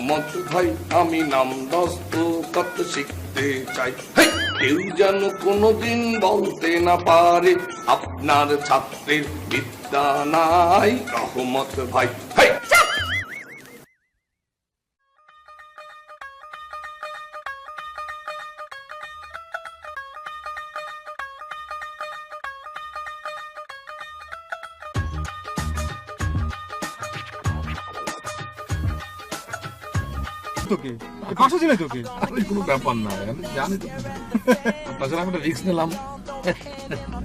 রহমত ভাই, আমি নাম দস্তখত শিখতে চাই। কেউ যেন কোনোদিন বলতে না পারে আপনার ছাত্রের বিদ্যা নাই। রহমত ভাই, তোকে ফাঁসা ছিল তোকে কোনো ব্যাপার না, আমি জানি তো। তাছাড়া আমি একটা রিস্ক নিলাম।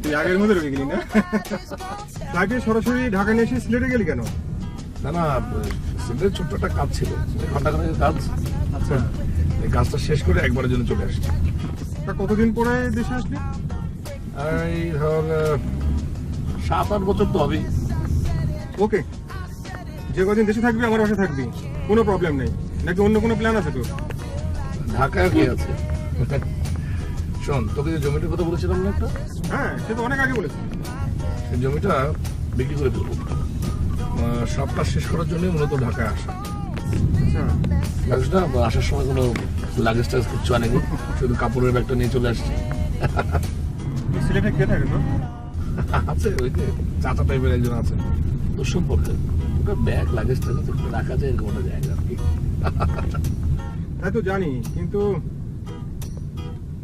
তুই আগের মধ্যে রয়ে গেলি না? তাকে সরাসরি ঢাকা নিয়ে এসে সিলেটে গেলি কেন? না না, সিলেটের ছোট্ট একটা কাজ ছিল, ঘন্টাখানেক কাজ। আচ্ছা, এই কাজটা শেষ করে একবারের জন্য চলে আসছি। তা কতদিন পরে দেশে আসলি? এই ধর 7-8 বছর তো হবেই। ওকে, যে কদিন দেশে থাকবি আমার বাসায় থাকবি, কোনো প্রবলেম নেই। নাকি অন্য কোনো প্ল্যান আছে তোর? ঢাকায় কি আছে? শোন, তোকে যে জমিটার কথা বলেছিলাম না একটা, হ্যাঁ, সে তো অনেক আগে বলেছি। সেই জমিটা বিক্রি করে দেবো। সবটা শেষ করার জন্য মূলত ঢাকায় আসা। আচ্ছা, লাগেজটা আসার সময় কোনো লাগেজ টাগেজ কিচ্ছু আনেনি, শুধু কাপড়ের ব্যাগটা নিয়ে চলে আসছি। তুই সিলেটে কে থাকে না? আছে, ওই যে চাচা টাইপের একজন আছে, তোর সম্পর্কে। ওটা ব্যাগ লাগেজ টাগেজ রাখা যায় এরকম একটা জায়গা আর কি। তাই তো জানি, কিন্তু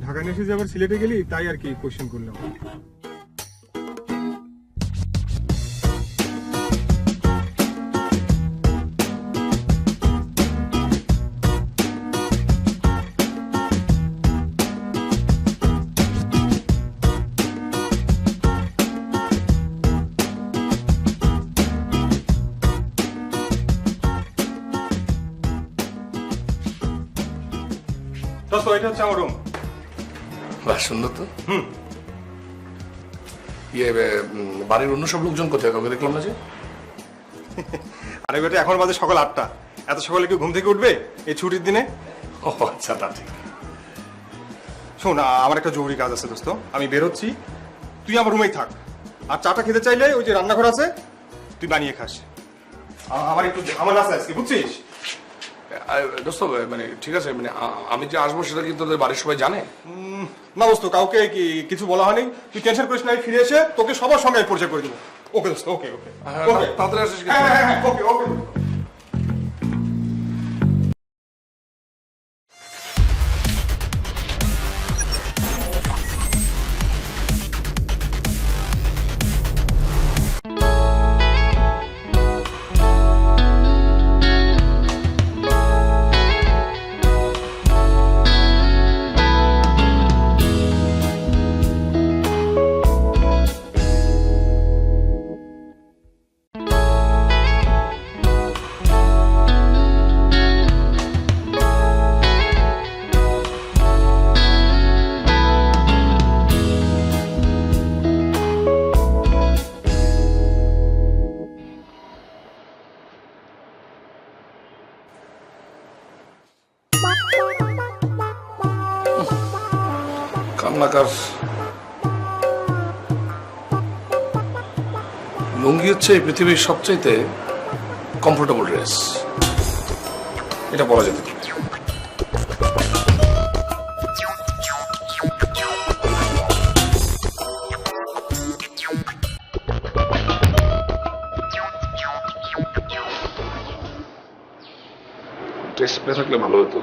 ঢাকা নিয়ে এসে যে আবার সিলেটে গেলি তাই আর কি কোশ্চেন করলাম। তো এটা হচ্ছে আমার রুম। বাহ, সুন্দর তো। ইয়ে, বাড়ির অন্য সব লোকজন কোথায়? কাউকে দেখলাম না যে। আরে বেটা, এখন বাজে সকাল 8টা। এত সকালে কেউ ঘুম থেকে উঠবে এই ছুটির দিনে? ও আচ্ছা, তা ঠিক। শোন, আমার একটা জরুরি কাজ আছে দোস্ত, আমি বেরোচ্ছি। তুই আমার রুমেই থাক, আর চাটা খেতে চাইলে ওই যে রান্নাঘর আছে, তুই বানিয়ে খাস। আমার একটু ঝামেলা আছে আজকে, বুঝছিস? দোস্ত, মানে ঠিক আছে, মানে আমি যে আসবো সেটা কি তোদের বাড়ির সবাই জানে? না দোস্ত, কাউকে কিছু বলা হয়নি। তুই টেনশন করিস না, আমি ফিরে এসে তোকে সবার সঙ্গে পরিচয় করে দেবো। ওকে দোস্ত, ওকে ওকে ওকে, তাড়াতাড়ি আসিস কিন্তু। হ্যাঁ ওকে ওকে। কামনাকার লুঙ্গি হচ্ছে এই পৃথিবীর সবচাইতে কমফোর্টেবল ড্রেস, এটা বলা যেতে পারে। টেস্ট প্লে থাকলে ভালো হতো।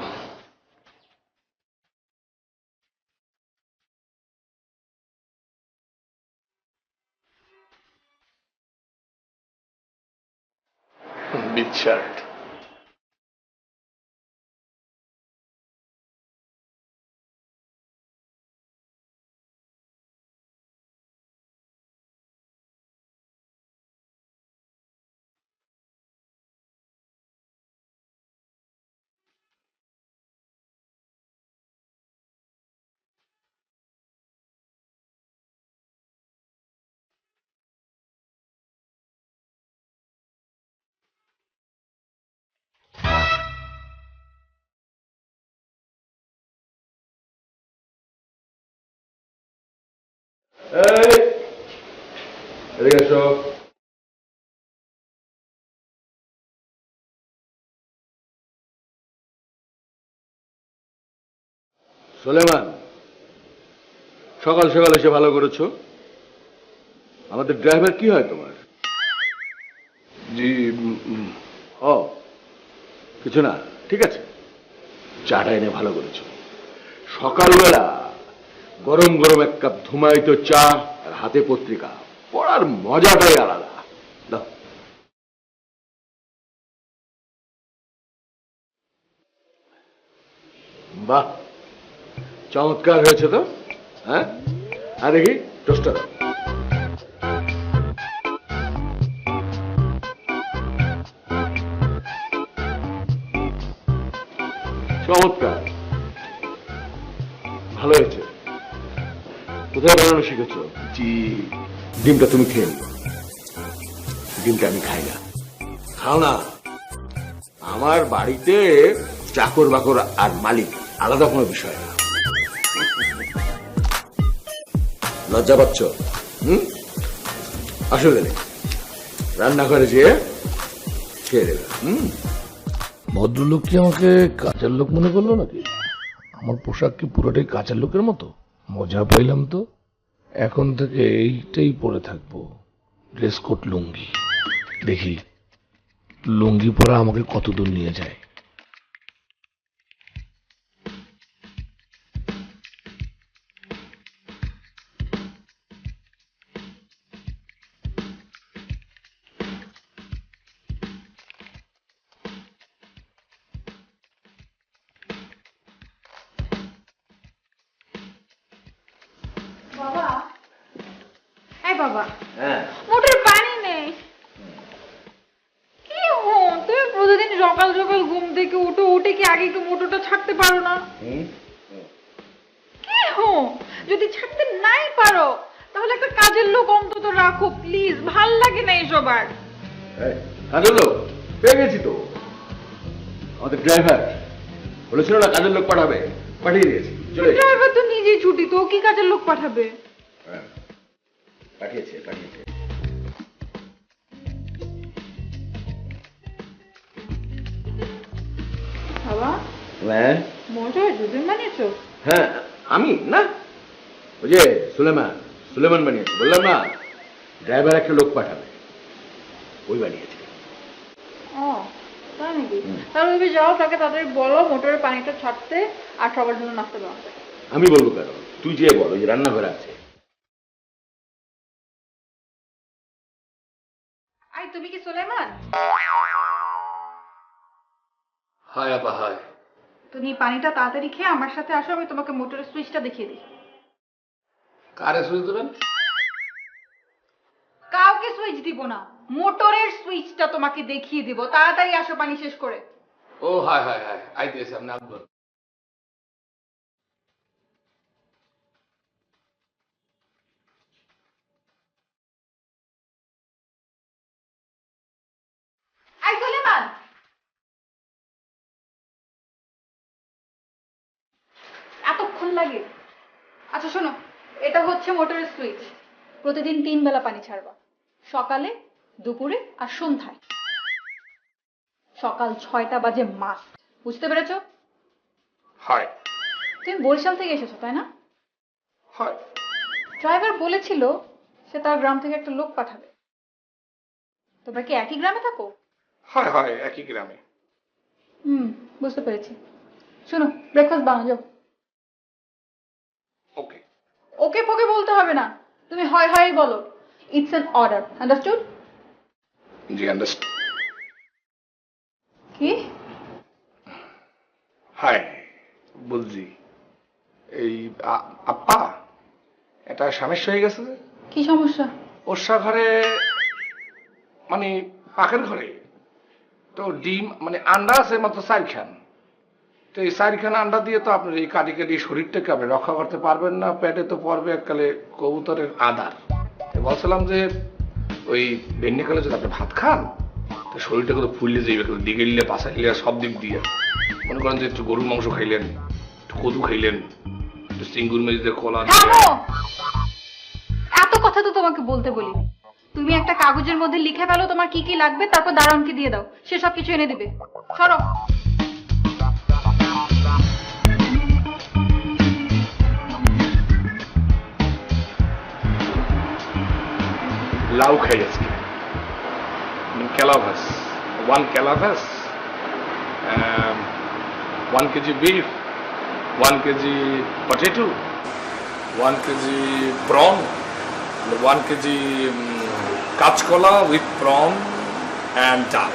Beach shirt. এই, এদিকে এসো। সুলেমান, সকাল সকাল এসে ভালো করেছো। আমাদের ড্রাইভার কি হয় তোমার? জি ও কিছু না, ঠিক আছে। চাটা এনে ভালো করেছো। সকালবেলা গরম গরম এক কাপ ধুমায়িত চা আর হাতে পত্রিকা পড়ার মজাটাই আলাদা। দাও। বাহ, চমৎকার হয়েছে তো। হ্যাঁ, আর দেখি টোস্টার। চমৎকার, ভালো হয়েছে। কোথায় বানানো শিখেছো? জি, ডিমটা তুমি খেয়ে নিও। ডিমটা আমি খাই না। খাও না। আমার বাড়িতে চাকর বাকর আর মালিক আলাদা কোনো বিষয় না। লজ্জা পাচ্ছ? আসলে নেই, রান্নাঘরে যেয়ে খেয়ে দেবে। ভদ্রলোক কি আমাকে কাজের লোক মনে করলো নাকি? আমার পোশাক কি পুরোটাই কাজের লোকের মতো? মজা পাইলাম তো। এখন থেকে এইটাই পরে থাকবো, ড্রেস কোড লুঙ্গি। দেখি লুঙ্গি পরা আমাকে কত দূর নিয়ে যায়। বাবা, এই বাবা, হ্যাঁ, মোটর পানি নেই। কি তুমি প্রতিদিন সকাল সকাল ঘুম থেকে উঠে কি আগে একটু মোটরটা ছাড়তে পারো না? কি যদি ছাড়তে নাই পারো তাহলে একটা কাজের লোক অন্তত রাখো প্লিজ, ভাল লাগে না এসব আর। কাজের লোক পেয়ে গেছি তো। আমাদের ড্রাইভার বলেছিল না কাজের লোক পাঠাবে, পাঠিয়ে দিয়েছি। চলে এসেছে। ড্রাইভার তো নিজেই ছুটি, তো ও কি কাজের লোক পাঠাবে? হ্যাঁ, পাঠিয়েছে পাঠিয়েছে। বাবা, হ্যাঁ মোটর দুদিন বানিয়েছো? হ্যাঁ, আমি না, ওই যে সুলেমান, সুলেমান বানিয়েছে। বললাম না ড্রাইভার একটা লোক পাঠাবে, ওই বানিয়েছে। ও তাই নাকি? তাহলে তুমি যাও, তাকে তাড়াতাড়ি বলো মোটরের পানিটা ছাড়তে আর সবার জন্য নাস্তা বানাতে। আমি বলবো কেন? তুই যে বল, ওই যে রান্নাঘরে আছে। আই তুমি কি সুলেমান? হায় আপা হায়। তুমি পানিটা তাড়াতাড়ি খেয়ে আমার সাথে আসো, আমি তোমাকে মোটরের সুইচটা দেখিয়ে দিই। কারে সুইচ দেবেন? কাউকে সুইচ দিব না, মোটরের সুইচটা তোমাকে দেখিয়ে দিব। তাড়াতাড়ি আসো পানি শেষ করে। ও হায় হায় হায়, আইতেছে আপনি আসবেন। আই সুলেমান, এতক্ষণ লাগে? আচ্ছা শোনো, এটা হচ্ছে মোটরের সুইচ। প্রতিদিন 3 বেলা পানি ছাড়বা, সকালে, দুপুরে আর সন্ধ্যায়। সকাল 6টা বাজে মাস্ট, বুঝতে পেরেছো? হায় তুমি বরিশাল থেকে এসেছো তাই না? হায়। ড্রাইভার বলেছিল সে তার গ্রাম থেকে একটা লোক পাঠাবে। তোমরা কি একই গ্রামে থাকো? হায় হায়, একই গ্রামে। বুঝতে পেরেছি। শোনো, ব্রেকফাস্ট বানাও যাও। ওকে। ওকে ফোকে বলতে হবে না, তুমি হয় হয় বলো। It's an order, understood? G understand. কি? হায়, বলছি এই আপা এটা সমস্যা হয়ে গেছে। কি সমস্যা? ওষা ঘরে মানে পাখের ঘরে তো ডিম মানে আন্ডা আছে মাত্র 4খান। তো এই 4খান আন্ডা দিয়ে তো আপনার এই কাটি কাটি শরীরটাকে আপনি রক্ষা করতে পারবেন না। পেটে তো পড়বে এককালে কবুতরের আদার। বলছিলাম যে ওই বেন্নিকালে যদি আপনি ভাত খান তো শরীরটা কিন্তু ফুললে যাইবে, দিকে নিলে পাশা নিলে সব দিক দিয়ে। মনে করেন যে একটু গরুর মাংস খাইলেন, একটু কদু খাইলেন, একটু চিঙ্গুর মেজিতে কলা থামো! এত কথা তো তোমাকে বলতে বলিনি। তুমি একটা কাগজের মধ্যে লিখে ফেলো তোমার কি কি লাগবে, তারপর দারোয়ানকে দিয়ে দাও, সে সব কিছু এনে দিবে। সরো। লাউ খাই আজকে, ক্যালাভাস, 1 ক্যালাভাস, 1 KG beef, 1 KG potato, 1 KG prawn, 1 KG কাঁচকলা উইথ প্রন অ্যান্ড ডাল,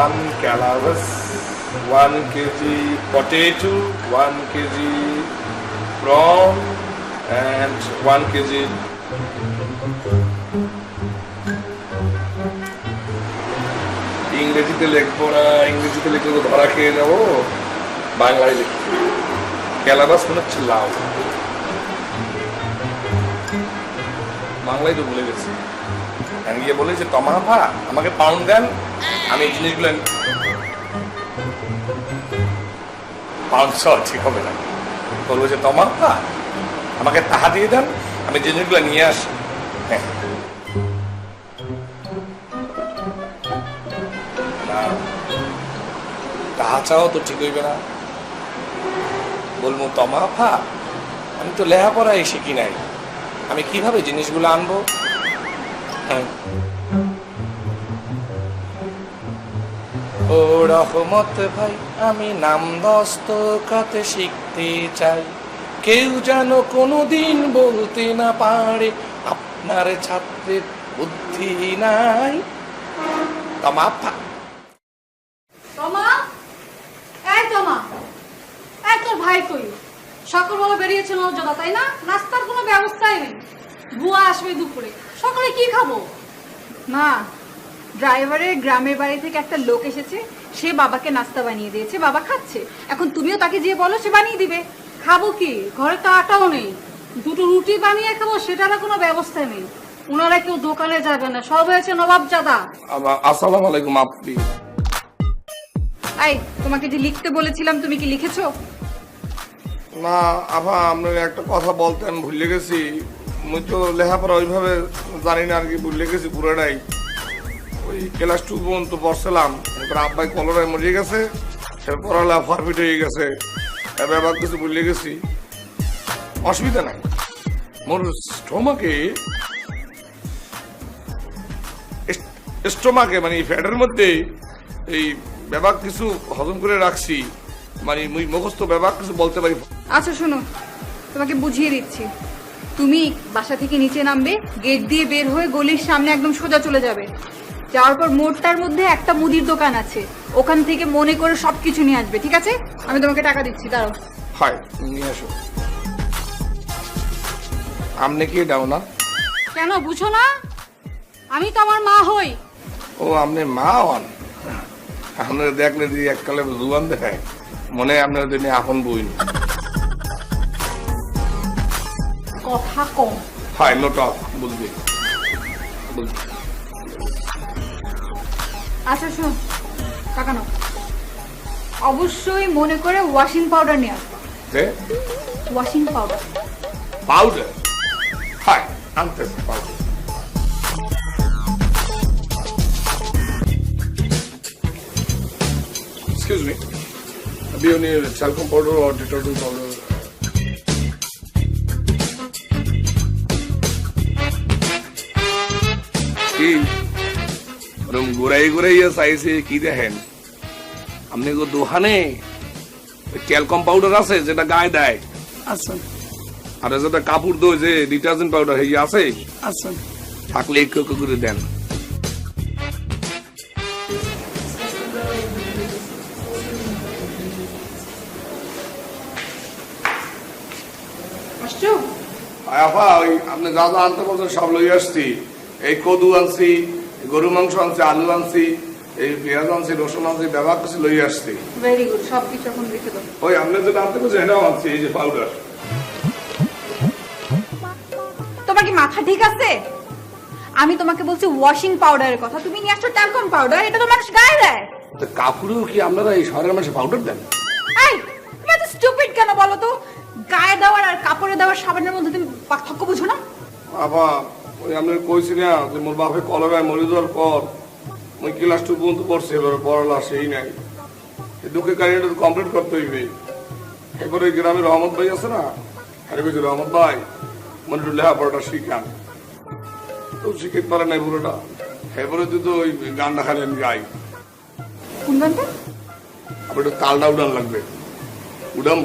1 ক্যালাভাস, 1 KG potato, 1 KG prawn, and 1 KG ইংরেজিতে লিখবো না, ইংরেজিতে লিখলে তো ধরা খেয়ে যাবো, বাংলায় লিখবো। ক্যালাভাস মনে হচ্ছে লাউ, বাংলায় তো ভুলে গেছি। আমি গিয়ে বলি যে টমাফা আমাকে পাউন্ড দেন, আমি এই জিনিসগুলো পাউন্ড ঠিক হবে না, বলবো যে টমাফা আমাকে তাহা দিয়ে দেন, আমি জিনিসগুলো নিয়ে আসি। হ্যাঁ, তাহা চাও তো ঠিক হইবে না, বলবো টমাফা আমি তো লেখাপড়াই শিখি নাই, আমি কিভাবে জিনিসগুলো আনবো। হ্যাঁ, ও রহমত ভাই আমি নাম দস্তখত শিখতে চাই, কেউ যেন কোনোদিন বলতে না পারে আপনার ছাত্রের বুদ্ধি নাই। টমাফা তমা, এই তমা, এই তোর ভাই কই? সকালবেলা বেরিয়েছিল অযোধ্যা, তাই না? নাস্তার কোনো ব্যবস্থাই নেই। বুয়া আসবে দুপুরে, সকালে কি খাবো? মা, ড্রাইভারের গ্রামের বাড়ি থেকে একটা লোক এসেছে, সে বাবাকে নাস্তা বানিয়ে দিয়েছে, বাবা খাচ্ছে। এখন তুমিও তাকে গিয়ে বলো, সে বানিয়ে দিবে। খাবো কি? ঘরে তো আটাও নেই, দুটো রুটি বানিয়ে খাবো সেটারও কোনো ব্যবস্থা নেই। ওনারা কেউ দোকানে যাবে না, সব হয়েছে নবাবজাদা। আসসালামু আলাইকুম। আপনি এই, তোমাকে যে লিখতে বলেছিলাম তুমি কি লিখেছো? না আভা, আপনার একটা কথা বলতে আমি ভুলে গেছি, মুই তো লেখাপড়া ওইভাবে জানি না আর কি, ভুলে গেছি পুরোটাই। ওই ক্লাস 2 পর্যন্ত পড়ছিলাম, এরপর আব্বাই কলরায় মরিয়ে গেছে, সে পড়ালেখা ফরফিট হয়ে গেছে, এবার আবার কিছু ভুলে গেছি। অসুবিধা নাই, মোর স্টোমাকে মানে ফ্যাটের মধ্যে এই ব্যাপার কিছু হজম করে রাখছি, মানে মুই মুখস্থ ব্যাপার কিছু বলতে পারি। আচ্ছা শোনো, তোমাকে বুঝিয়ে দিচ্ছি। তুমি বাসা থেকে নিচে নামবে, গেট দিয়ে বের হয়ে গলির সামনে একদম সোজা চলে যাবে। যাওয়ার পর মোড়টার মধ্যে একটা মুদির দোকান আছে, ওখান থেকে মনে করে সবকিছু নিয়ে আসবে, ঠিক আছে? আমি তোমাকে টাকা দিচ্ছি, দাঁড়াও। হয় নিয়ে আসো। আপনি কি দাও না? কেন বুঝো না? আমি তো আমার মা হই। ও আপনি মা হন? আপনারা দেখলে দিয়ে এককালে জুয়ান দেখায়, মনে হয় আপনারা দিনে আপন বই। কথা কম। হয় নো টক, বুঝবি। আচ্ছা শোন, টাকা নাও। অবশ্যই মনে করে ওয়াশিং পাউডার নিয়ে আসবে। Washing powder. পাউডার? হয় আনতেছি powder. Excuse me. Do you need talcum powder or detergent powder? কি ওরকম ঘুরাই ঘুরাইয়া চাইছে কি দেখেন? আপনি দোকানে ট্যালকম পাউডার আছে যেটা গায়ে দেয়? আচ্ছা আর যেটা কাপড় দোয় যে ডিটারজেন্ট পাউডার এই আছে? আচ্ছা থাকলে একটু একটু করে দেন। আসছো? আপা ওই আপনি যা যা আনতে বলছেন সব লই আসছি। এই কদু আনছি, গরু মাংস আনছি, আলু আনছি, এই পেঁয়াজ আনছি, রসুন আনছি, ব্যবহার কিছু লই আসছি। ভেরি গুড, সবকিছু এখন রেখে দাও। ওই আপনি যেটা আনতে বলছেন এটাও আনছি, এই যে পাউডার। তোমার কি মাথা ঠিক আছে? আমি তোমাকে বলছি ওয়াশিং পাউডারের কথা, তুমি নিয়ে আসছো ট্যালকম পাউডার। এটা তো মানুষ গায়ে দেয়। কাপড়েও কি আপনারা এই শহরের মানুষের পাউডার দেন? এই, তুমি এত স্টুপিড কেন বলো তো? গায়ে দেওয়ার আর কাপড়ে দেওয়ার সাবানের মধ্যে তুমি পার্থক্য বুঝো না? আপা ওই আপনি কইছি না যে মোর বাপে কলেরায় মরে যাওয়ার পর ওই ক্লাস 2 পর্যন্ত পড়ছে, এবার পড়ালা সেই নাই। এই দুঃখের কাহিনীটা কমপ্লিট করতে হইবে। এরপরে গ্রামের রহমত ভাই আছে না, আরে বলছি রহমত ভাই মানে একটু লেখাপড়াটা শিখান। তো শিখে পারে নাই পুরোটা। এরপরে তুই তো ওই গানটা খালি আমি গাই, কোন গানটা? আবার একটু তালটা উড়ান লাগবে। উড়াম।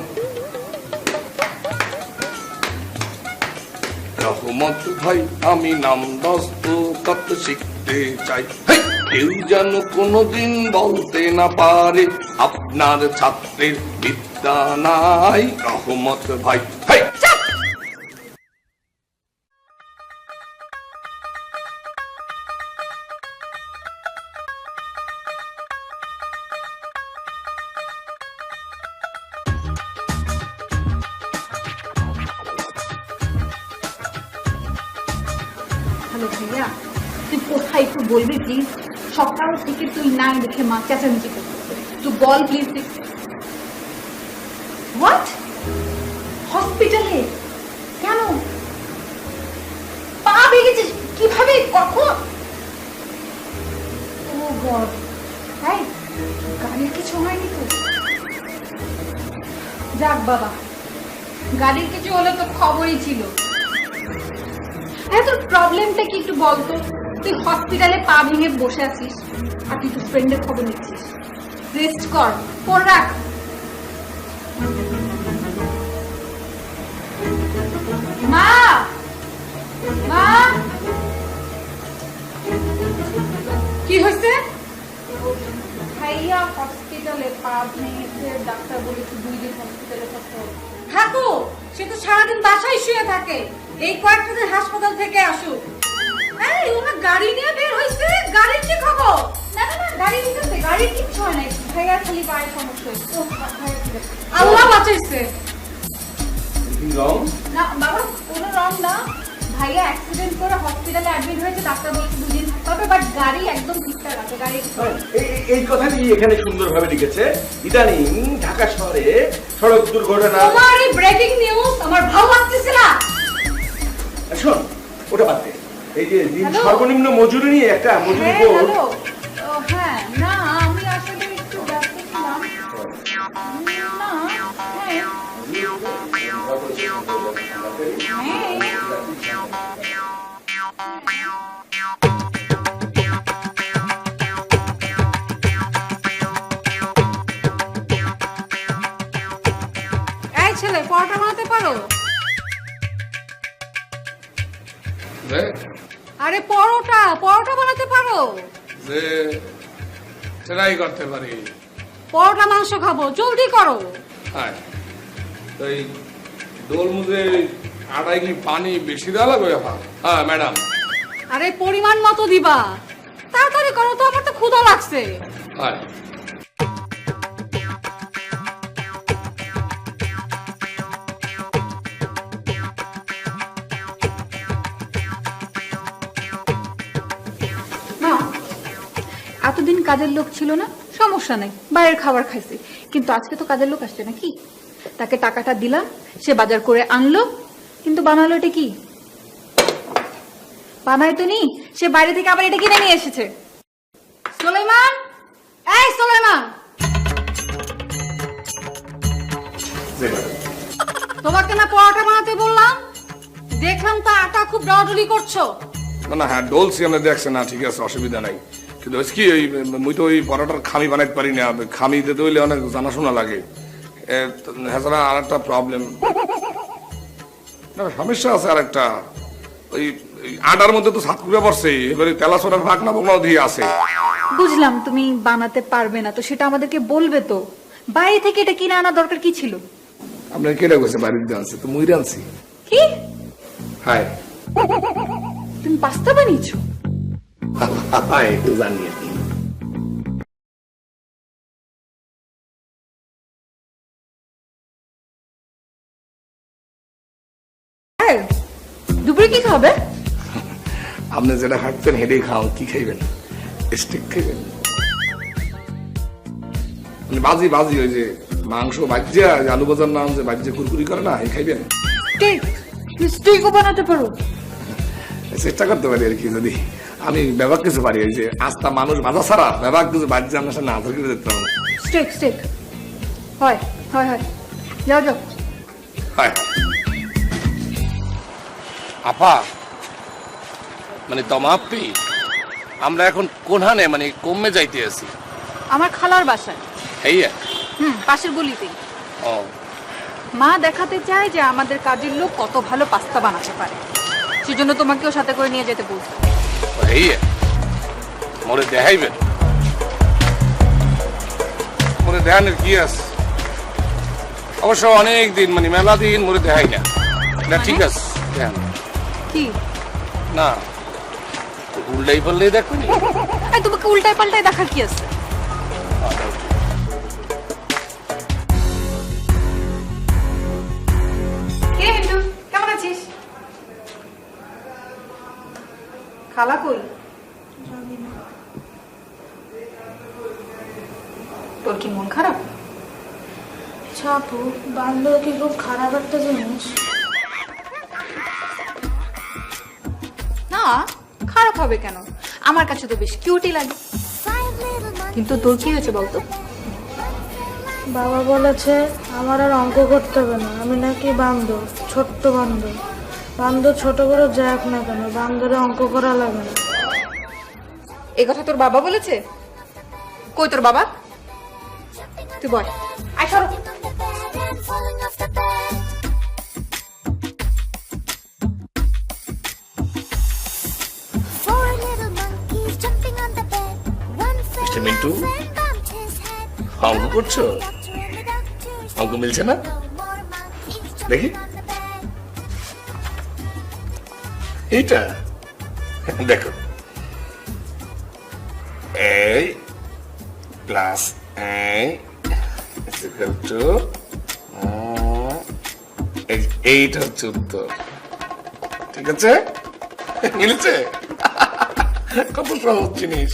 রহমত ভাই আমি নাম দস্তখত শিখতে চাই, হেই! কেউ যেন কোনোদিন বলতে না পারে আপনার ছাত্রের বিদ্যা নাই। রহমত ভাই, হেই! হ্যালো ভাইয়া, তুই কোথায় একটু বলবি প্লিজ? সকাল থেকে তুই না দেখে মা চেঁচামেচি করতেছে, তুই বল প্লিজ। হোয়াট? হসপিটালে কেন? পা ভেঙেছিস কিভাবে, কখন? ও গড, তাই গাড়ির কিছু হয়নি তো? যাক বাবা, গাড়ির কিছু হলে তো খবরই ছিল। হ্যাঁ, তোর প্রবলেমটা কি একটু বলতো? তুই হসপিটালে পা ভেঙে বসে আছিস আর তুই তোর ফ্রেন্ডের খবর নিচ্ছিস। রেস্ট কর, ফোন রাখ। মা, মা, কি হয়েছে? ভাইয়া হসপিটালে পা ভেঙেছে, ডাক্তার বলেছে 2 দিন হসপিটালে থাকতে হবে। থাকো, সে তো সারাদিন বাসায় শুয়ে থাকে। এই কয়েকটা দিন হাসপাতাল থেকে আসুক। এই ওনার গাড়ি নিয়ে বের হয়েছে, গাড়ির কি খবর? না না না, গাড়ি দিতেছে, গাড়ির কিচ্ছু হয় নাই, ভাইয়ার খালি পায়ের সমস্যা হয়েছে। ও ভাইয়া ঠিক আছে। আল্লাহ বাঁচাইছে। না বাবা, কোনো রং না, ভাইয়া অ্যাক্সিডেন্ট করে হসপিটালে অ্যাডমিট হয়েছে, ডাক্তার বলেছে 2 দিন থাকতে হবে, বাট গাড়ি একদম ঠিকঠাক আছে। গাড়ি এই কথাটি এখানে সুন্দরভাবে লিখেছে। ইদানিং ঢাকা শহরে সড়ক দুর্ঘটনা। তোমার এই ব্রেকিং নিউজ আমার ভালো লাগতেছে না। শোন, ওটা বাদ দে। এই যে দিন হ্যালো? সর্বনিম্ন মজুরি নিয়ে একটা মজুরি হ্যাঁ বোর্ড। হ্যালো, হ্যাঁ না আমি আসলে একটু ব্যস্ত ছিলাম। না এই ছেলে, পরোটা বানাতে পারো? যে আরে পরোটা বানাতে পারো? যে সেটাই করতে পারি। পরোটা মাংস খাবো, জলদি করো। হ্যাঁ, তো এই দোল মুজে আটায় কি পানি বেশি দেওয়া লাগবে? হ্যাঁ ম্যাডাম। আরে পরিমাণ মতো দিবা, তাড়াতাড়ি করো তো, আমার তো ক্ষুধা লাগছে। হ্যাঁ, মা, এতদিন কাজের লোক ছিল না, সমস্যা নাই, বাইরের খাবার খাইছি, কিন্তু আজকে তো কাজের লোক আসছে নাকি? তাকে টাকাটা দিলাম, সে বাজার করে আনলো, কিন্তু বানালো এটা কি? বানায় তো নি, সে বাইরে থেকে আবার এটা কিনে নিয়ে এসেছে। সুলাইমান, এই সুলাইমান, তোমাকে না পরোটা বানাতে বললাম? দেখলাম তো আটা খুব ডলাডলি করছো। না না, হ্যাঁ ডলছি আমরা, দেখছে না, ঠিক আছে, অসুবিধা নাই। কিন্তু হচ্ছে কি, ওই মুই তো ওই পরোটার খামি বানাইতে পারি না। খামি দিতে হইলে অনেক জানাশোনা লাগে। হ্যাঁ, আর একটা প্রবলেম, না সমস্যা আছে আর একটা। ওই আটার মধ্যে তো সাতকুড়া পড়ছে, এবারে তেলা সোনার ভাগ না বোনা দিয়ে আছে। বুঝলাম তুমি বানাতে পারবে না, তো সেটা আমাদেরকে বলবে তো। বাইরে থেকে এটা কিনে আনা দরকার কি ছিল? আপনার কেটে গেছে বাড়িতে আনছে, তো মুই আনছি। কি হাই তুমি পাস্তা বানিয়েছো? হ্যাঁ, একটু জানিয়ে দিই। হ্যাঁ, দুপুরে কি খাবে? আপনি যেটা খাচ্ছেন হেডেই খাওয়ান। কি খাইবেন? স্টিক খাইবেন? মানে বাজি বাজি, ওই যে মাংস বাজিয়া আলু বাজার নাম যে বাজিয়া কুরকুরি করে না, এই খাইবেন? স্টেক, স্টেকও বানাতে পারো? চেষ্টা করতে পারি আর কি, যদি আমি ব্যবহার কিছু পারি। ওই যে আস্তা মানুষ বাজা ছাড়া ব্যবহার কিছু বাজি আপনার সাথে না ধরে দেখতে পারবো। স্টেক স্টেক হয় হয় হয়, যাও যাও। হয়। আপা মানে তমাপ্পি, আমরা এখন কোনখানে মানে কমে যাইতে আছি? আমার খালার বাসায়। এই পাশের গলিতেই। ও মা দেখাতে চায় যে আমাদের কাজের লোক কত ভালো পাস্তা বানাতে পারে, সেজন্য তোমাকেও সাথে করে নিয়ে যেতে বলছে। এই মোরে দেখাইবেন? মোরে দেখানোর কি আছে? অবশ্য অনেক দিন মানে মেলা দিন মোরে দেখাই না। না ঠিক আছে দেখান। কি না উল্টাই পাল্লাই দেখবেন? এই তোমাকে উল্টায় পাল্টায় দেখার কি আছে? কে হিন্দু, কেমন আছিস? খালা কই? তোর কি মন খারাপ? ছাপু বান্ধব কি খুব খারাপ একটা জিনিস? না, খারাপ হবে কেন? আমার কাছে তো বেশ কিউটই লাগে। কিন্তু তোর কি হয়েছে বলতো? বাবা বলেছে আমার আর অঙ্ক করতে হবে না, আমি নাকি বান্ধব, ছোট্ট বান্ধব। বান্ধব ছোট বড় যাক না কেন, বান্ধবে অঙ্ক করা লাগে না। এই কথা তোর বাবা বলেছে? কই তোর বাবা? তুই বল। আয় সরো। মিস্টার মিন্টু, অঙ্ক করছো? অঙ্ক মিলছে না? দেখি এইটা দেখো, এই প্লাস এইটা হচ্ছে উত্তর। ঠিক আছে, মিলেছে? কত সহজ জিনিস,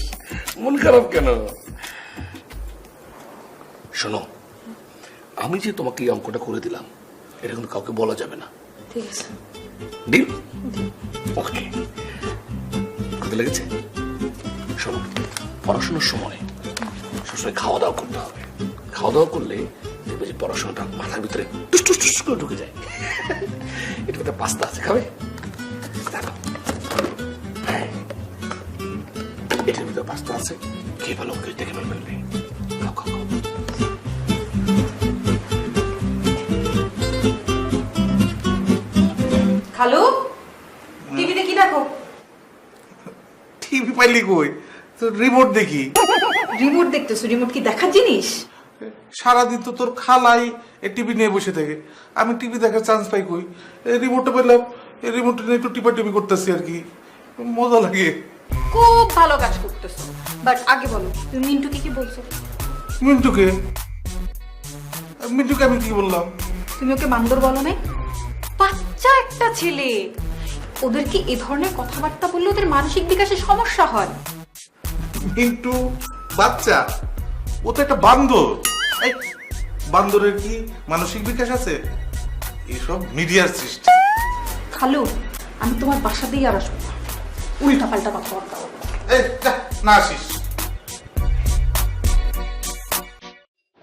মন খারাপ কেন? শোনো, আমি যে তোমাকে এই অঙ্কটা করে দিলাম এটা কিন্তু কাউকে বলা যাবে না। ঠিক আছে, ডিল? ওকে, কথা লেগেছে? শোনো, পড়াশোনার সময় সবসময় খাওয়া দাওয়া করতে হবে। খাওয়া দাওয়া করলে দেখবে যে পড়াশোনাটা মাথার ভিতরে টুস টুস টুস করে ঢুকে যায়। এটা একটা পাস্তা আছে, খাবে? দেখো, হ্যাঁ, এটার ভিতরে পাস্তা আছে, খেয়ে ভালো করে দেখে ফেলবে। খাও খাও খাও। খালু, টিভিতে কি দেখো? টিভি পাইলি কই, তো রিমোট দেখি। রিমোট দেখতেছো? রিমোট কি দেখার জিনিস? সারাদিন তো তোর খালাই টিভি নিয়ে বসে থাকে, আমি টিভি দেখার চান্স পাই কই? এই রিমোটটা পেলাম, এই রিমোটটা নিয়ে একটু টিপাটিপি করতেছি আর কি, মজা লাগে। খুব ভালো কাজ করতেছো, বাট আগে বলো তুমি মিন্টুকে কি বলছো? মিন্টুকে? মিন্টুকে আমি কি বললাম? তুমি ওকে বান্দর বলো নাই? বাচ্চা একটা ছেলে, ওদেরকে এ ধরনের কথাবার্তা বললে ওদের মানসিক বিকাশে সমস্যা হয়। মিন্টু বাচ্চা? ও তো একটা বান্দর। এই বান্দরের কি মানসিক বিকাশ আছে? এসব মিডিয়ার সৃষ্টি। খালু, আমি তোমার বাসা দিয়ে আর আসবো না, উল্টা পাল্টা কথাবার্তা বলবো। এই যা, না আসিস।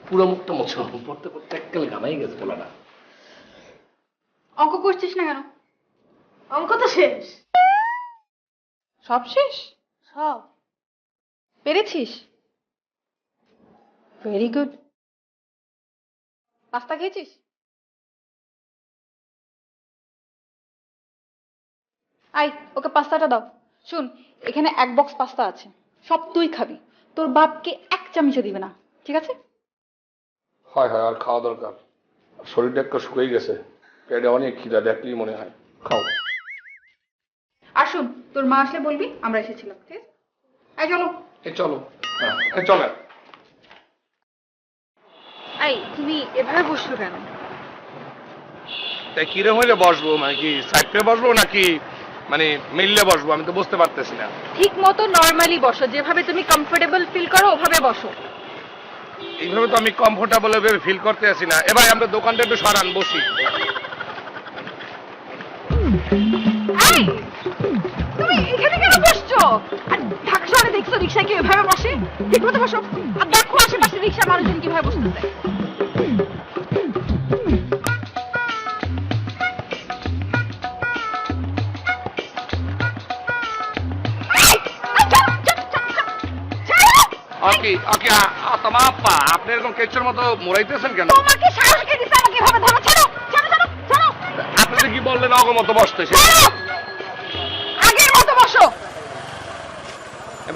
পুরো মুখটা মোছো, পড়তে পড়তে এককাল ঘামাই গেছে বলা না। অঙ্ক করছিস না কেন? অঙ্ক তো শেষ। সব শেষ? সব পেরেছিস? Very good. পাস্তা খেয়েছিস? আই, ওকে পাস্তাটা দাও। শুন, এখানে এক বক্স পাস্তা আছে, সব তুই খাবি, তোর বাপকে এক চামচও দিবে না, ঠিক আছে? হয় হয়, আর খাওয়া দরকার, শরীরটা একটু শুকিয়ে গেছে, পেটে অনেক খিদা, দেখলেই মনে হয়। খাও। আর শুন, তোর মা আসলে বলবি আমরা এসেছিলাম, ঠিক আছে? আই চলো। এই চলো, হ্যাঁ এই চলে। আই, তুমি এভাবে বসলো কেন? তাই কিরম হইলে বসবো, মানে কি সাইডে বসবো নাকি মানে মিললে বসবো, আমি তো বুঝতে পারতেছি না। ঠিক মতো নর্মালি বসো, যেভাবে তুমি কমফোর্টেবল ফিল করো ওভাবে বসো। এইভাবে তো আমি কমফোর্টেবল ফিল করতে আসি না। এবার আমরা দোকানটা একটু সরান, বসি। এই, তুমি এখানে কেন বসছো? আর ঢাকা শহরে দেখছো রিক্সায় কেউ এভাবে বসে? ঠিক মতো বসো, আর দেখো আশেপাশে রিক্সা মানুষজন কিভাবে বসতেছে। ওকে ওকে তোমা আপা আপনি এরকম কেচুর মতো মোড়াইতেছেন কেন? তোমাকে সাহস কে দিছে আমাকে এভাবে ধরো? ছাড়ো ছাড়ো ছাড়ো ছাড়ো। আপনি যে কি বললেন অগমত বসতেছে। ছাড়ো। আগের মতো বসো।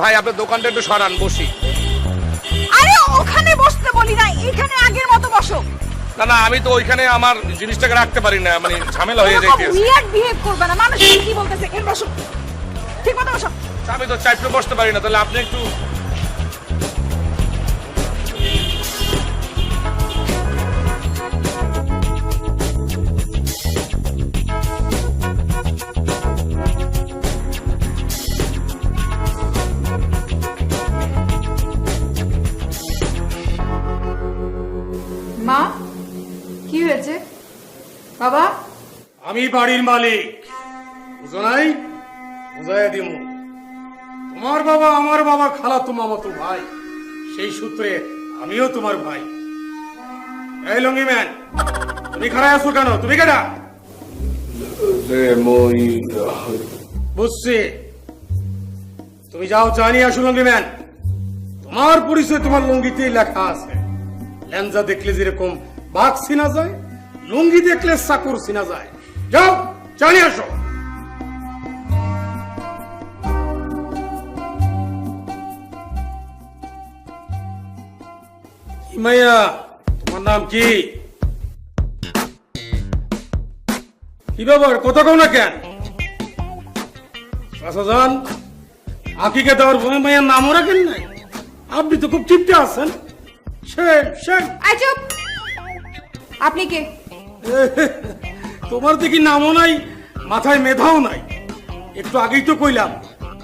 ভাই আপনার দোকানটা একটু সরান বসি। আরে ওখানে বসতে বলি না, এখানে আগের মতো বসো। না না আমি তো ওইখানে আমার জিনিসটাকে রাখতে পারি না, মানে ঝামেলা হয়ে যাইতেছে। উইয়ার্ড বিহেভ করবে না, মানুষ কি বলতেছে। এখানে বসো, ঠিক মতো বসো। আমি তো চাইতে বসতে পারি না, তাহলে আপনি একটু মা কি হয়েছে বাবা? আমি বাড়ির মালিক, বুঝো নাই? বুঝাইয়া দিমু। তোমার বাবা আমার বাবা খালাতো মামাতো ভাই, সেই সূত্রে আমিও তোমার ভাই। এই লঙ্গি ম্যান, তুমি খারাপ আছো কেন? তুমি কেডা? বুঝছি, তুমি যাও চা নিয়ে আসো। লঙ্গি ম্যান, তোমার পরিচয় তোমার লুঙ্গিতেই লেখা আছে। ল্যাঞ্জা দেখলে যেরকম বাঘ চিনা যায়, লুঙ্গি দেখলে চাকর চিনা যায়। যাও চা নিয়ে আসো। মাইয়া, তোমার নাম কি? কি ব্যাপার, কথা কও না কেন? চাচাজান, আকিকে দেওয়ার ভয় মাইয়ার নামও রাখেন নাই? আপনি তো খুব চিপটে আছেন। আই চুপ। আপনি কে? তোমার দেখি নামও নাই, মাথায় মেধাও নাই। একটু আগেই তো কইলাম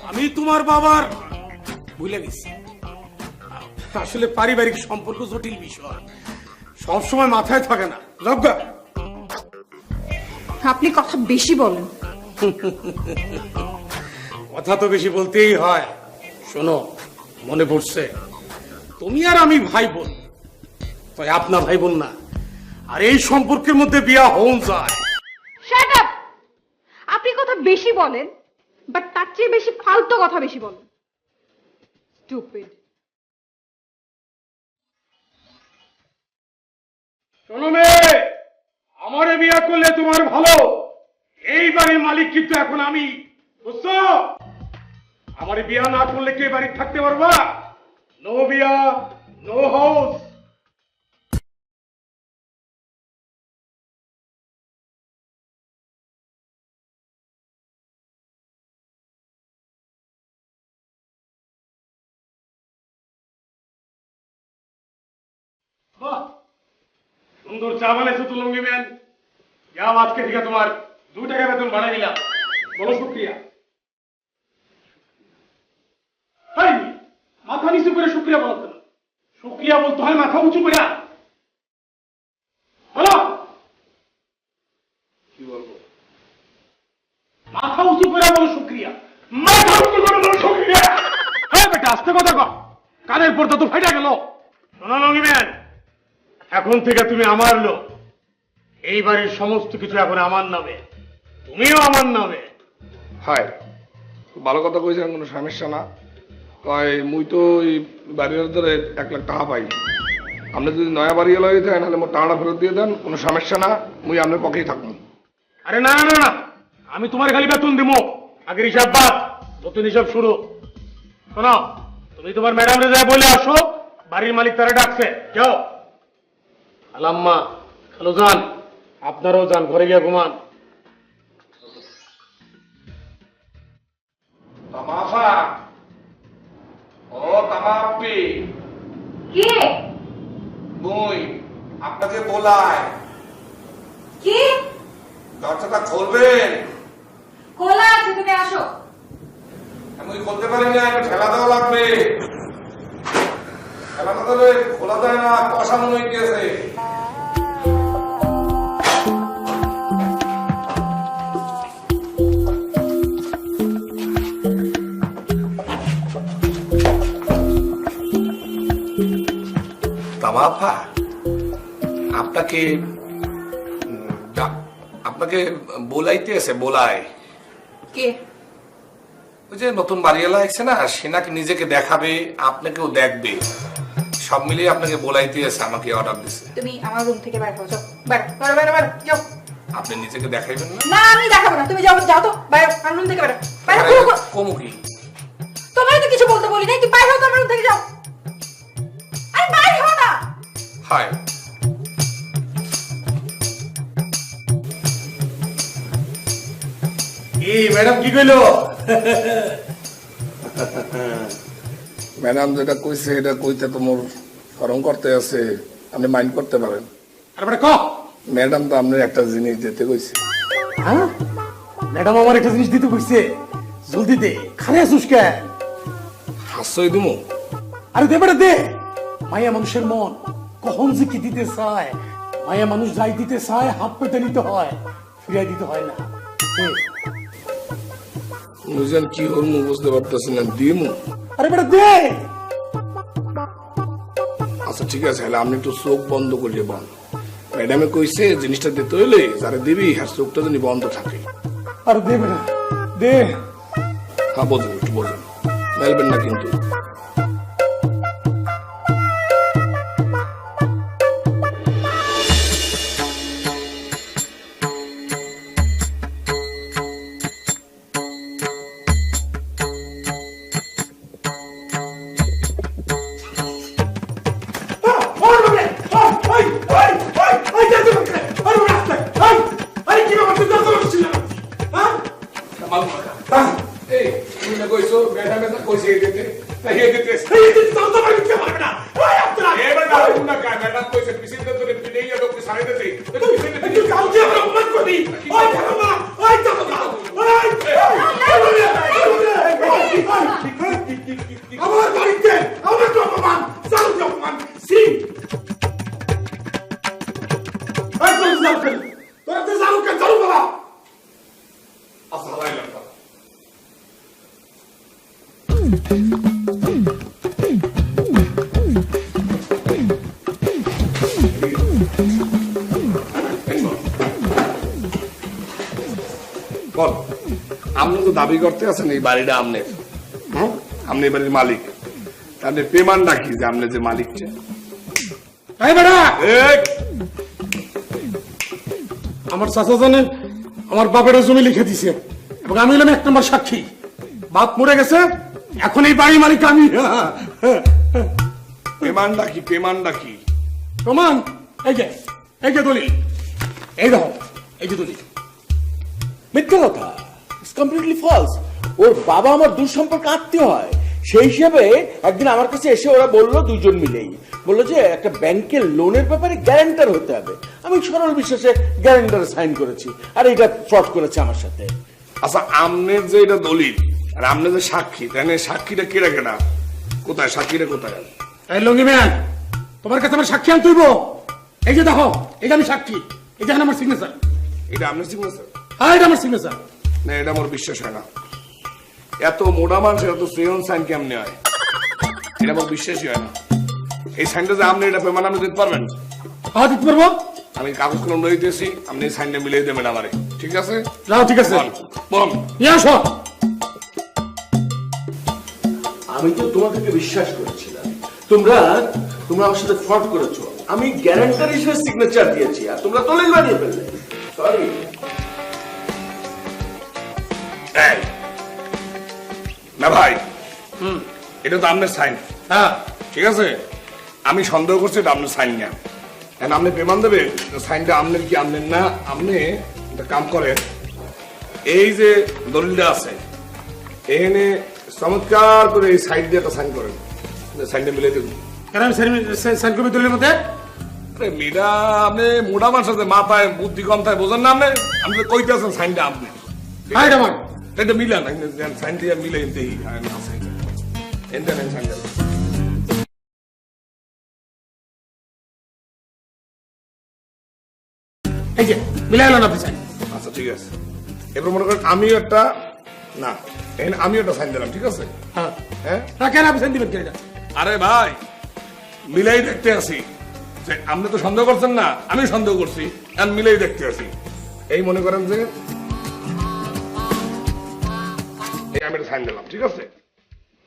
আমি তোমার বাবার। ভুলে গেছি। আসলে পারিবারিক সম্পর্ক জটিল বিষয়, সবসময় মাথায় থাকে না। লজ্জা। আপনি কথা বেশি বলেন। কথা তো বেশি বলতেই হয়। শোনো, মনে পড়ছে তুমি আর আমি ভাই বোন, তাই আপনা ভাই বোন না। আর এই সম্পর্কের মধ্যে বিয়া হন যায়। Shut up. আপনি কথা বেশি বলেন, বাট তার চেয়ে বেশি ফালতু কথা বেশি বলেন। স্টুপিড। শোনো মেয়ে, আমারে বিয়া করলে তোমার ভালো। এই বাড়ির মালিক কিন্তু এখন আমি, বুঝছো? আমারে বিয়া না করলে কি বাড়ি থাকতে পারবা? নো বিয়া, নো হাউস। বাহ, সুন্দর চা বানাইছো তো লঙ্গি ম্যান। যাও, আজকে থেকে তোমার 2 টাকা বেতন বাড়াই দিলাম। বলো শুক্রিয়া। মাথা নিচু করে শুক্রিয়া বলতে না, শুক্রিয়া বলতে হয় মাথা উঁচু করে। বলো কি বলবো? মাথা উঁচু করে বলো শুক্রিয়া। মাথা উঁচু করে বলো শুক্রিয়া। হ্যাঁ বেটা, আস্তে কথা কর, কানের পর্দা তো ফাইটা গেল। শোনো লঙ্গি ম্যান, এখন থেকে তুমি আমার লোক। এই বাড়ির সমস্ত কিছু এখন আমার নামে, তুমিও আমার নামে। হাই খুব ভালো কথা কইছেন, কোনো সমস্যা না। কয় মুই তো এই বাড়ির ধরে 1 লাখ টাকা পাই। আপনি যদি নয়া বাড়ি এলো দেন তাহলে মোর টাকাটা ফেরত দিয়ে দেন, কোনো সমস্যা না। মুই আপনার পকেই থাকবো। আরে না না না, আমি তোমার খালি বেতন দিব। আগের হিসাব বাদ, নতুন হিসাব শুরু। শোনো, তুমি তোমার ম্যাডাম রে যা বলে আসো, বাড়ির মালিক তারা ডাকছে। যাও। আলাম্মা, খালু যান, আপনারাও যান, ঘরে গিয়ে ঘুমান। তামাফা ও তামাপি কে? মুই আপনাকে বলাই। কি? দরজাটা খুলবেন? খোলা আছে, তুমি আসো। আমি খুলতে পারি না, একটা ঠেলা দেওয়া লাগবে। ঠেলাটা ধরে খোলা যায় না, কষা মনে হয়ে গেছে। তামাফা আপনাকে আপনাকে বোলাইতে আছে। বোলায় কে? ওই যে নতুন বাড়িওয়ালা আসছে না, সে নাকি নিজেকে দেখাবে, আপনাকেও দেখবে, সব মিলিয়ে আপনাকে বলাইতে এসে আমাকে অর্ডার দিছে। তুমি আমার রুম থেকে বাইরে হও, যাও বাইরে বাইরে বাইরে বাইরে যাও। আপনি নিজেকে দেখাইবেন না? না আমি দেখাবো না, তুমি যাও যাও তো বাইরে, আমার রুম থেকে বাইরে বাইরে হও, হও। কমু কি? তোমার তো কিছু বলতে বলি নাই, তুমি বাইরে হও তো আমার রুম থেকে যাও। আরে বাইরে হও না। হয় এই ম্যাডাম কি কইলো? ম্যাডাম যেটা কইছে এটা কইতে তো মোর ফরম করতে আছে, আপনি মাইন্ড করতে পারেন। আরে বেটা ক। ম্যাডাম তো আপনার একটা জিনিস দিতে কইছে। হ্যাঁ ম্যাডাম আমার একটা জিনিস দিতে কইছে, জলদি দে। খারে আসুস কে? হাসই দিমু? আরে দে বেটা দে। মায়া মানুষের মন কখন যে কি দিতে চায়, মায়া মানুষ যাই দিতে চায় হাত পেতে নিতে হয়, ফিরাই দিতে হয় না। দে। বুঝলেন কি হল বুঝতে পারতেছি না, দিমু? আরে বেটা দে। আচ্ছা ঠিক আছে, তাহলে আপনি একটু চোখ বন্ধ করিয়ে বল। ম্যাডামে কইছে জিনিসটা দিতে হইলে যারা দিবি হ্যাঁ চোখটা যেন বন্ধ থাকে। আরে দে বেটা দে। হ্যাঁ বোঝেন, একটু বোঝেন, মেলবেন না কিন্তু। এই তুমি না কইছো ম্যাডামে তো কইছে দিতে, তাই দিতে এবার না না কা ম্যাডাম কইছে পিছিয়ে তো পিড়ে গিয়ে লোক সাড়ে দিতে পিছিয়ে কালকে আমরা অপমান করি। ওই দেখো না, ওই দেখো না, আমার বাড়িতে আমার তো অপমান, চালু তো অপমান সি এই তো যাও কেন তোরা তো যাও কেন, চালু বাবা আসসালামু আলাইকুম। বল, আপনি তো দাবি করতে আছেন এই বাড়িটা আমনের, আপনি এই বাড়ির মালিক, তাহলে পেমান রাখি যে আপনি যে মালিক। এই বেটা আমার চাচা জানেন আমার বাপের জমি লিখে দিছে এবং আমি হলাম 1 নম্বর সাক্ষী। বাপ মরে গেছে, এখন এই বাড়ি মালিক আমি। পেমান রাখি, পেমান রাখি প্রমাণ এই যে দলিল, এই দেখো এই যে দলিল। মিথ্যা কথা, ইটস কমপ্লিটলি ফলস। ওর বাবা আমার দূর সম্পর্ক আত্মীয় হয়, সেই হিসেবে একদিন আমার কাছে এসে ওরা বললো, দুজন মিলেই বললো যে একটা ব্যাংকের লোনের ব্যাপারে গ্যারান্টার হতে হবে। আমি সরল বিশ্বাসে গ্যারান্টার সাইন করেছি, আর এটা ফ্রড করেছে আমার সাথে। আচ্ছা আমনের যে এটা দলিল আর আমনের যে সাক্ষী, তাহলে সাক্ষীটা কেডা কেডা, কোথায় সাক্ষীটা কোথায়? এই লঙ্গি ম্যান, তোমার কাছে আমার সাক্ষী আনতে হইব। এই যে দেখো, এটা আমি সাক্ষী, এই দেখেন আমার সিগনেচার। এটা আপনার সিগনেচার? হ্যাঁ এটা আমার সিগনেচার। না এটা আমার বিশ্বাস হয় না, এত মোটা মানুষের এত শ্রেয়ন সাইন কেমনে হয়, এটা আমার বিশ্বাসই হয় না। এই সাইনটা যে আপনি এটা পেমান আপনি দিতে পারবেন? হ্যাঁ দিতে পারবো। আমি কাগজ কলম লইতেছি, আপনি এই সাইনটা মিলিয়ে দেবেন আমারে, ঠিক আছে? যাও ঠিক আছে, বল নিয়ে আসো। আমি তো তোমাদেরকে বিশ্বাস করেছিলাম, তোমরা আমার সাথে ফ্রড করেছো। আমি গ্যারান্টার হিসেবে সিগনেচার দিয়েছি আর তোমরা দলিল বানিয়ে ফেললে। সরি। না ভাই, এটা তো আপনার সাইন, হ্যাঁ ঠিক আছে? আমি সন্দেহ করছি এটা আপনার সাইন না, এখন আপনি পেমান দেবে সাইনটা আপনার কি আপনার না। আপনি একটা কাম করেন, এই যে দলিলটা আছে এখানে চমৎকার করে এই সাইড দিয়ে একটা সাইন করেন, সাইনটা মিলে দেবেন। কেন আমি সাইন করবি দলিলের মধ্যে? মিডা আপনি মোটা মানুষের সাথে মাথায় বুদ্ধি কম থাকে, বোঝেন না? আপনি তো কইতে আছেন সাইনটা আপনি, হ্যাঁ এটা আমার। এটা মিলান সাইন দিয়ে মিলে দেই এনতে সাইন। এই যে মিলাই এলেন আপনি সাইন। আচ্ছা ঠিক আছে, এবার মনে করেন আমিও একটা না আমিও একটা সাইন দিলাম, ঠিক আছে? হ্যাঁ হ্যাঁ না কেন আপনি সাইন দিবেন কেন? আরে ভাই মিলাই দেখতে আসি, যে আপনি তো সন্দেহ করছেন না, আমি সন্দেহ করছি, আমি মিলাই দেখতে আসি। এই মনে করেন যে এই আমি সাইন দিলাম, ঠিক আছে?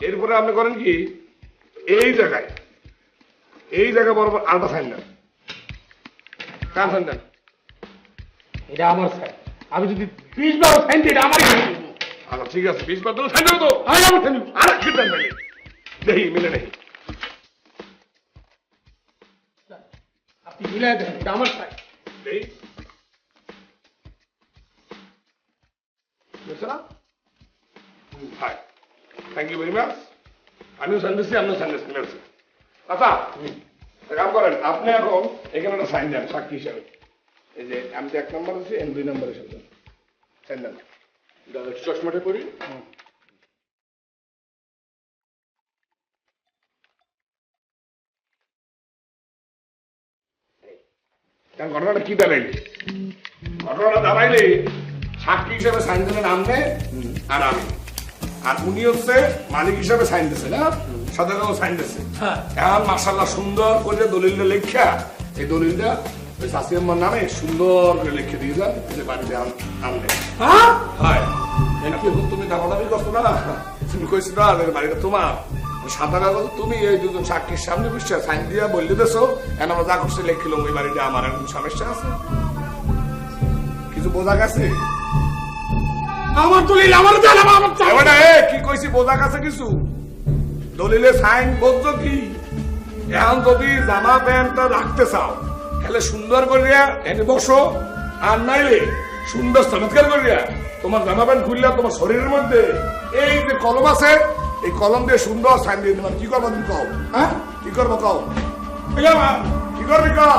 এরপরে আপনি করেন কি, এই জায়গায় বরাবর আরেকটা সাইন দেন। কার সাইন দেন? এটা আমার সাইন। আমি যদি 20 বার সাইন দিই এটা আমারই সাইন। আচ্ছা ঠিক আছে, 20 বার সাইন দেবো তো। আমি আমার সাইন। আরে কি দেন দেখি মিলে নেই। আপনি মিলাই দেন, এটা আমার সাইন। দেখি বুঝছে না? Hi, thank you very much. আমিও সাইন দিচ্ছি, আপনিও সাইন দিচ্ছি, মিলছে। আচ্ছা একটা কাম করেন, আপনি এখন এখানে একটা সাইন দেন সাক্ষী হিসাবে। এই যে আমি তো 1 নম্বর আছি, এম 2 নম্বরের সাথে সাইন দেন। চশমাটা পরি। কারণ ঘটনাটা কি দাঁড়াইলে, ঘটনাটা দাঁড়াইলে সাক্ষী হিসেবে সাইন দিলেন আপনি আর আমি, আর উনি হচ্ছে মালিক হিসেবে সাইন দিচ্ছে না, সাথে সাইন দিচ্ছে। এখন মার্শাল্লাহ সুন্দর করে দলিলটা লেখা, এই দলিলটা ওই শাশি আম্মার নামে সুন্দর করে লিখে দিয়ে যান, যে বাড়িতে আনলে। হয় তুমি দামাদামি করতো না, তুমি কইছো না বাড়িটা তোমার, সাদা কাগজ তুমি এই দুজন সাক্ষীর সামনে বসে সাইন দিয়া বললে দেছো, এখন আমরা যা করছে লিখিলাম ওই বাড়িটা আমার। এখন সমস্যা আছে? কিছু বোঝা গেছে? আমার দলিল আমার জান, আমার কি কইছি বোঝা গেছে কিছু? দলিলে সাইন বলছো কি? এখন যদি জামা প্যান্টটা রাখতে চাও তাহলে সুন্দর করিয়া এনে বসো, আর নাইলে সুন্দর চমৎকার করিয়া তোমার জামা প্যান্ট খুললে তোমার শরীরের মধ্যে এই যে কলম আছে, এই কলম দিয়ে সুন্দর সাইন দিয়ে তোমার কি করবো তুমি কও? হ্যাঁ কি করবো কও? কি করবি কও?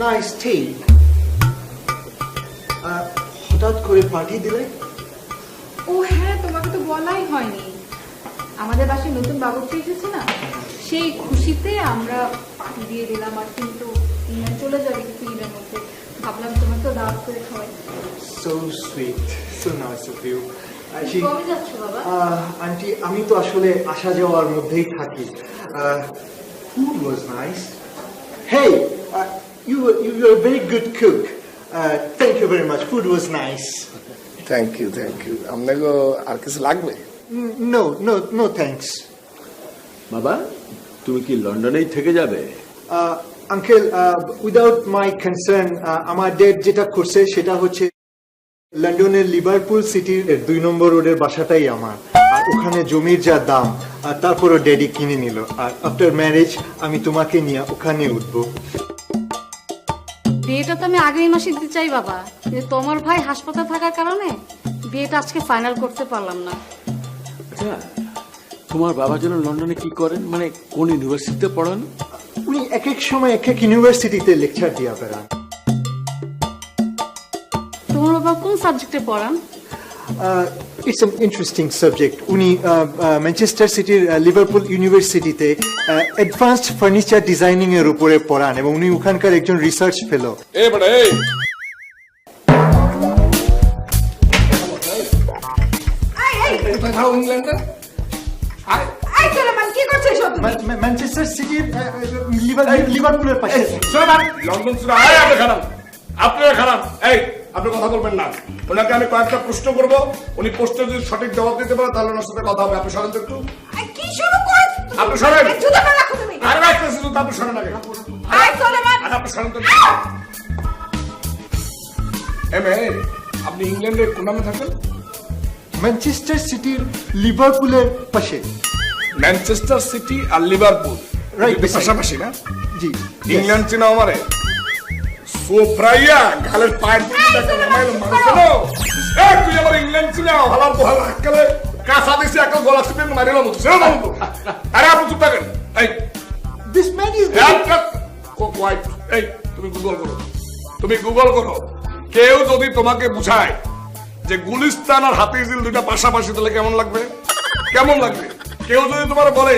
নাইস ঠিক। হঠাৎ করে পাঠিয়ে দিলে? ও হ্যাঁ, তোমাকে তো বলাই হয়নি, আমাদের বাসায় নতুন বাবুর্চি এসেছে না, সেই খুশিতে আমরা পার্টি দিয়ে দিলাম। আর কিন্তু ইংল্যান্ড চলে যাবে কিছুদিনের মধ্যে, ভাবলাম তোমাকেও দাওয়াত করে খাওয়াই। So sweet, so nice of you. কবে যাচ্ছ বাবা? আন্টি আমি তো আসলে আসা যাওয়ার মধ্যেই থাকি। Food was nice. Hey, you were a very good cook. Thank you very much. Food was nice. Thank you thank you. আপনাকে আর কিছু লাগবে? No thanks. বাবা তুমি কি লন্ডনেই থেকে যাবে? আঙ্কেল, উইদাউট মাই কনসার্ন আমার ডেড যেটা করছে সেটা হচ্ছে লন্ডনের লিভারপুল সিটির 2 নম্বর রোডের বাসাটাই আমার, আর ওখানে জমির যা দাম, আর তারপরও ড্যাডি কিনে নিল। আর আফটার ম্যারেজ আমি তোমাকে নিয়ে ওখানে উঠবো। বিয়েটা তো আমি আগামী মাসে দিতে চাই বাবা, কিন্তু তোমার ভাই হাসপাতাল থাকার কারণে বিয়েটা আজকে ফাইনাল করতে পারলাম না। আচ্ছা তোমার বাবা যেন লন্ডনে কি করেন, মানে কোন ইউনিভার্সিটিতে পড়ান? উনি এক এক সময় এক এক ইউনিভার্সিটিতে লেকচার দিয়া বেড়ান। তোমার বাবা কোন সাবজেক্টে পড়ান? It's an interesting subject. উনি ম্যানচেস্টার সিটির লিভারপুল ইউনিভার্সিটিতে অ্যাডভান্সড ফার্নিচার ডিজাইনিং এর উপরে পড়ান, এবং উনি ওখানকার একজন রিসার্চ ফেলো। ম্যানচেস্টার সিটির লিভারপুলের পাশে। লন্ডন আপনারা খারাপ। এই আপনি কথা বলবেন না, ওনাকে আমি কয়েকটা প্রশ্ন করবো, উনি প্রশ্ন যদি সঠিক জবাব দিতে পারে তাহলে ওনার সাথে কথা হবে। আপনি সরেন তো একটু, আপনি সরেন। আরে রাখতেছি তো, আপনি সরেন আগে, আপনি সরেন তো। আপনি ইংল্যান্ডে কোন নামে থাকেন? ম্যানচেস্টার সিটির লিভারপুলের পাশে। ম্যানচেস্টার সিটি আর লিভারপুল পাশাপাশি না? জি। ইংল্যান্ড চিনা আমারে সোফরাইয়া গালের পায়ের দিকে দেখা নামাইলো মানুষগুলো। এই তুই আমার ইংল্যান্ড চিনা হালার বহাল আজকালে কাঁচা দিছে একটা গলা চিপে মারিলাম তো সেও না তো। আরে আপনি চুপ থাকেন। এই দিস ম্যান ইজ কোয়াইট। এই তুমি গুগল করো, তুমি গুগল করো। কেউ যদি তোমাকে বুঝায় যে গুলিস্তান আর হাতিঝিল দুইটা পাশাপাশি তাহলে কেমন লাগবে? কেমন লাগবে? কেউ যদি তোমার বলে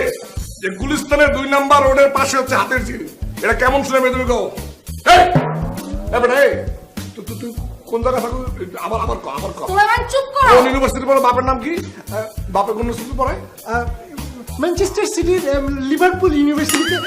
যে গুলিস্তানের 2 নম্বর রোডের পাশে হচ্ছে হাতিঝিল, এটা কেমন শুনবে তুমি কও? তুই কোন জায়গা থাকো? আবার আবার চুপ করো। কোন ইউনিভার্সিটি পড়ো? বাপের নাম কি? বাপের কোন ইউনিভার্সিটি পড়ে? ম্যানচেস্টার সিটির লিভারপুল ইউনিভার্সিটিতে।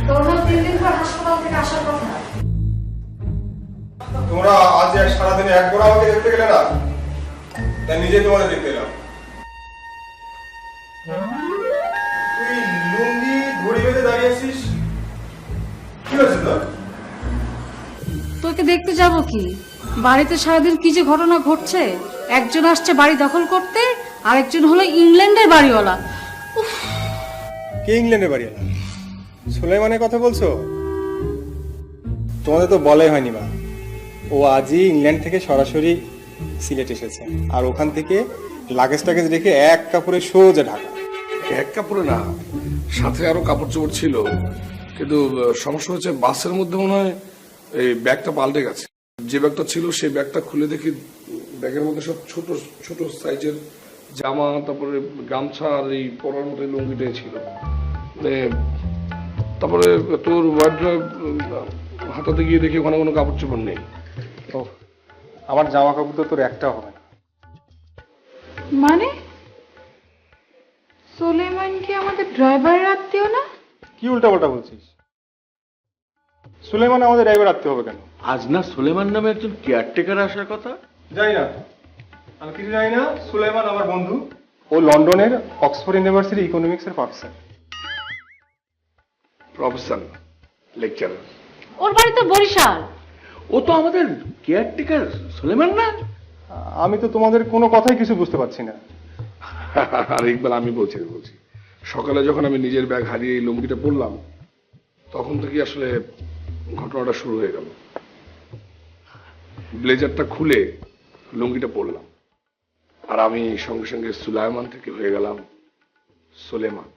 তোর না 3 দিন পর হাসপাতাল থেকে আসার কথা। তোমরা আজ এক সারাদিনে একবার আমাকে দেখতে গেলে না, তাই নিজে তোমাদের দেখতে এলাম। তুই লুঙ্গি ঘড়ি বেঁধে দাঁড়িয়ে আছিস, কি হয়েছে তোর? তোকে দেখতে যাব কি? বাড়িতে সারাদিন কি যে ঘটনা ঘটছে। একজন আসছে বাড়ি দখল করতে, আরেকজন হলো ইংল্যান্ডের বাড়িওয়ালা। কে ইংল্যান্ডে বাড়ি এলাম? সুলাইমানের কথা বলছো? তোমাদের তো বলাই হয়নি মা, ও আজই ইংল্যান্ড থেকে সরাসরি সিলেট এসেছে, আর ওখান থেকে লাগেজ টাগেজ রেখে এক কাপড়ে সোজা ঢাকা। এক কাপড়ে না, সাথে আরো কাপড় চোপড় ছিল, কিন্তু সমস্যা হচ্ছে বাসের মধ্যে মনে হয় এই ব্যাগটা পাল্টে গেছে। যে ব্যাগটা ছিল সেই ব্যাগটা খুলে দেখি ব্যাগের মধ্যে সব ছোট ছোট সাইজের জামা, তারপরে গামছা আর এই পরার মতো লুঙ্গিটাই ছিল। তারপরে তোর ওয়ার্ড্রব হাতাতে গিয়ে দেখি ওখানে কোনো কাপড় চোপড় নেই। ও, আমার জামা কাপড় তো তোর একটাও হবে না। মানে সুলেমান কি আমাদের ড্রাইভার আত্মীয় না? কি উল্টাপাল্টা বলছিস? সুলাইমান আমাদের ড্রাইভার আত্মীয় হবে কেন? আজ না সুলেমান নামে একজন কেয়ারটেকার আসার কথা। জানি না, আমি কিছু জানি না। সুলাইমান আমার বন্ধু, ও লন্ডনের অক্সফোর্ড ইউনিভার্সিটি ইকোনমিক্সের প্রফেসর। Professor, lecturer. ওর বাড়ি তো বরিশাল। ও তো আমাদের কেয়ারটেকার সুলেমান না? আমি তো তোমাদের কোনো কথাই কিছু বুঝতে পারছি না। আর ইকবাল, আমি বলছি সকালে যখন আমি নিজের ব্যাগ হারিয়ে এই লুঙ্গিটা পরলাম, তখন থেকে আসলে ঘটনাটা শুরু হয়ে গেল। ব্লেজারটা খুলে লুঙ্গিটা পরলাম, আর আমি সঙ্গে সঙ্গে সুলাইমান থেকে হয়ে গেলাম সুলেমান।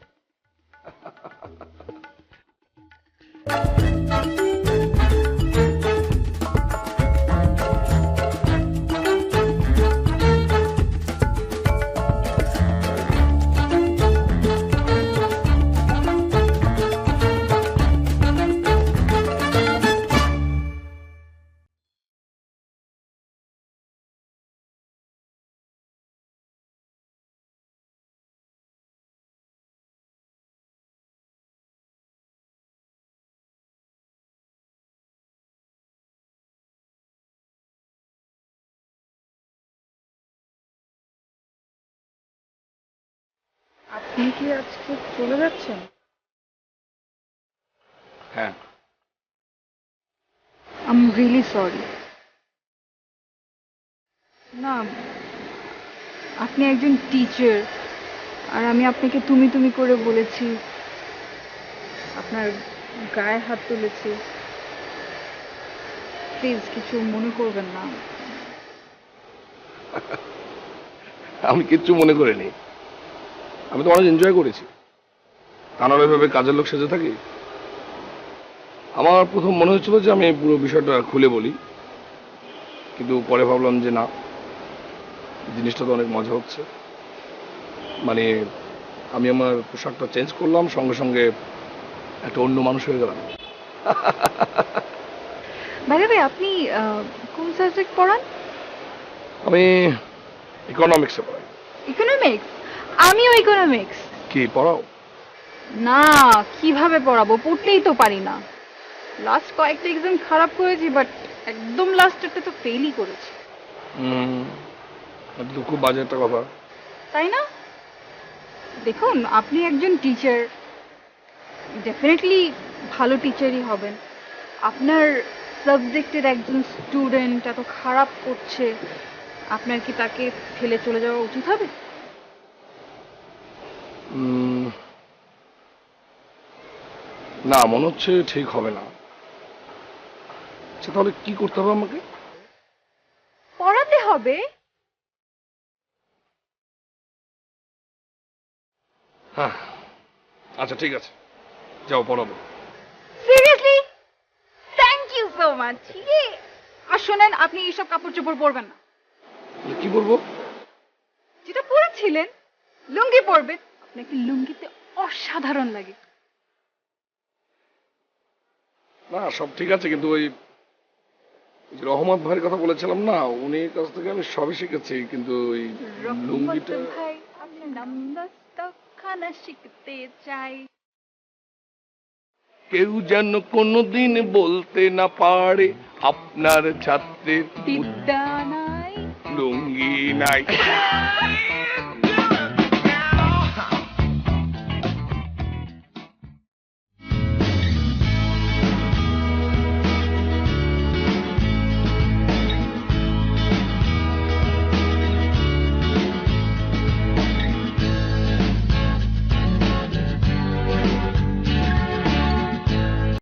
আপনি কি আজকে চলে যাচ্ছেন? হ্যাঁ, আই এম রিয়েলি সরি। না, আপনি একজন টিচার, আর আমি আপনাকে তুমি তুমি করে বলেছি, আপনার গায়ে হাত তুলেছি। প্লিজ কিছু মনে করবেন না। আমি কিচ্ছু মনে করিনি। আমি তো অনেক এনজয় করেছি। কানাডা এভাবে কাজের লোক সেজে থাকি। আমার প্রথম মনে হচ্ছিল যে আমি পুরো বিষয়টা খুলে বলি, কিন্তু পরে ভাবলাম যে না, জিনিসটা তো অনেক মজা হচ্ছে। মানে আমি আমার পোশাকটা চেঞ্জ করলাম, সঙ্গে সঙ্গে একটা অন্য মানুষ হয়ে গেলাম। বাইরে ভাই, আপনি কোন সাবজেক্ট পড়ান? আমি ইকোনমিক্সে পড়াই। ইকোনমিক্স? আমিও ইকোনমিক্স। কি পড়াও? না, কিভাবে পড়াবো, পড়তেই তো পারি না। লাস্ট কয়েকটা এক্সাম খারাপ করেছি, বাট একদম লাস্টেরটা তো ফেলই করেছি। এটা তো খুব বাজে একটা কথা। তাই না? দেখুন, আপনি একজন টিচার, ডেফিনেটলি ভালো টিচারই হবেন, আপনার সাবজেক্টের একজন স্টুডেন্ট এত খারাপ করছে, আপনার কি তাকে ফেলে চলে যাওয়া উচিত হবে? না, মনে হচ্ছে ঠিক হবে না। আচ্ছা, তাহলে কি করতে হবে আমাকে? পড়াতে হবে। হ্যাঁ, আচ্ছা ঠিক আছে, যাও পড়াবো। Seriously? Thank you so much. আর শোনেন, আপনি এইসব কাপড় চোপড় পরবেন না। কি বলবো? যেটা পরেছিলেন, লুঙ্গি পরবেন। আপনাকে লুঙ্গিতে অসাধারণ লাগে। না, সব ঠিক আছে, কিন্তু ওই যে রহমত ভাইয়ের কথা বলেছিলাম না, উনি কাছ থেকে আমি সবই শিখেছি, কিন্তু ওই লুঙ্গিটা। রহমত ভাই আপনার নামদাস্তাখানা শিখতে চাই। কেউ যেন কোনোদিন বলতে না পারে আপনার ছাত্রের বিদ্যা নাই। লুঙ্গি নাই।